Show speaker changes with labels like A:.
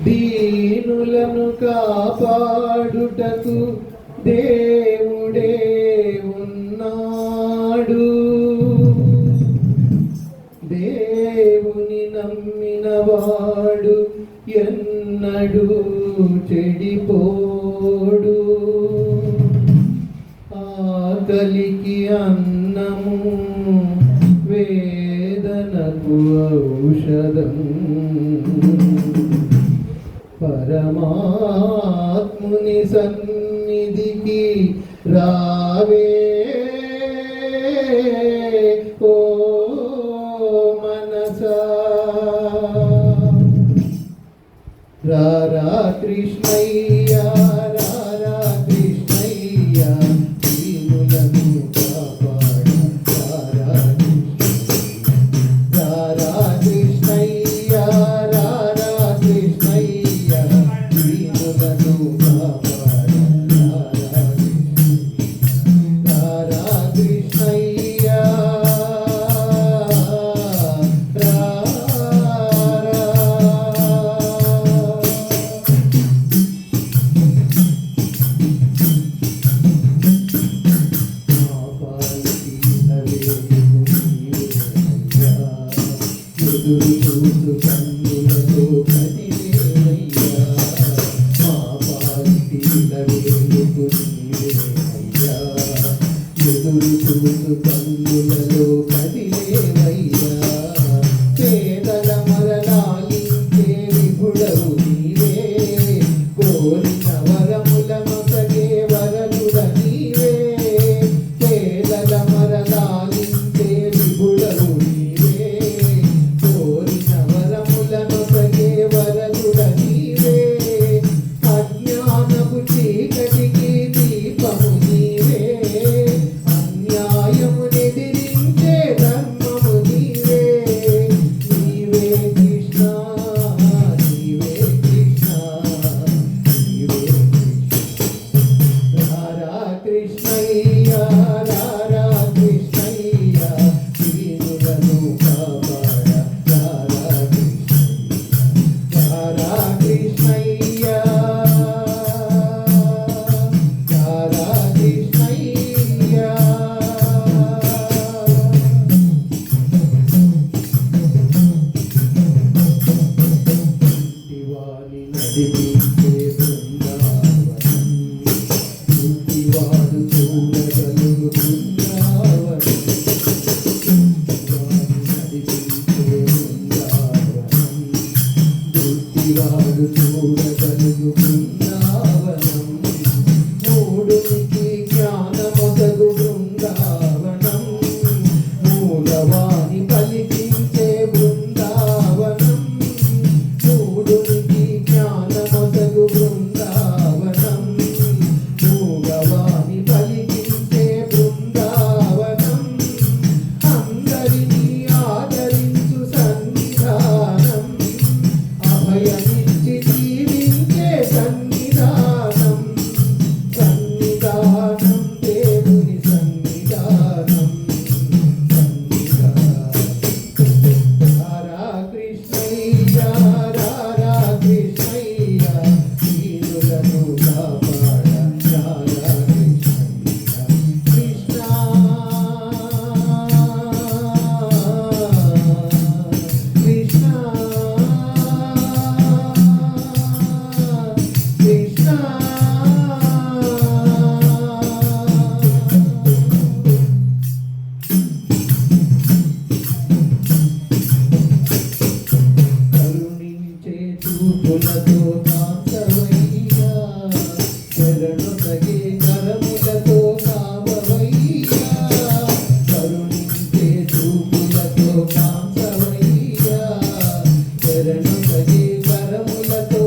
A: దీనులను కాపాడుటకు దేవుడే ఉన్నాడు. దేవుని నమ్మినవాడు ఎన్నడూ చెడిపోడు. ఆకలికి అన్నము, వేదనకు ఔషధం. పరమాత్ముని సన్నిధికి రావే ఓ మనసా. రారా కృష్ణయ్య, రారా కృష్ణయ్య, దీనులను కాపాడ. రారా కృష్ణయ్య, రారా కృష్ణయ్య, రారా కృష్ణయ్య, దీనులను కాపాడ. రారా కృష్ణయ్య, ఎదురు చూసు కన్నులతో కదిలేవయ్యా. మా పాలిటీల వేలుపు నీవేనయ్యా. ఎదురు చూసు కన్నులలో కదిలేవయ్యా. పేదల మరలాలించే విభుడవు నీవే. కోరిన వరములను సగే వరదుడ నీవే. పేదల మరలాలించే విభుడవు వాడు చూడగలుగు బృందావనం. మూడునికి జ్ఞానమొసగు బృందావనం. మూలవాణి పలికించే బృందావనం. మూడునికి జ్ఞానమొసగు బృందావనం. మూలవాణి పలికించే బృందావనం. అందరినీ ఆదరించు సన్నిధానం. అభయమిచ్చి జీవించే సన్నిధానం. సన్నిధానం దేవుని సన్నిధానం. రారా కృష్ణయ్య, రారా కృష్ణయ్య, దీనులను కాపాడ. రారా కృష్ణయ్య, కృష్ణ కృష్ణ కరుణించే చూపులతో కాంతవయ్యా. శరణొసగే కరములతో కావవయ్యా. కరుణించే చూపులతో కాంతవయ్యా. శరణొసగే కరములతో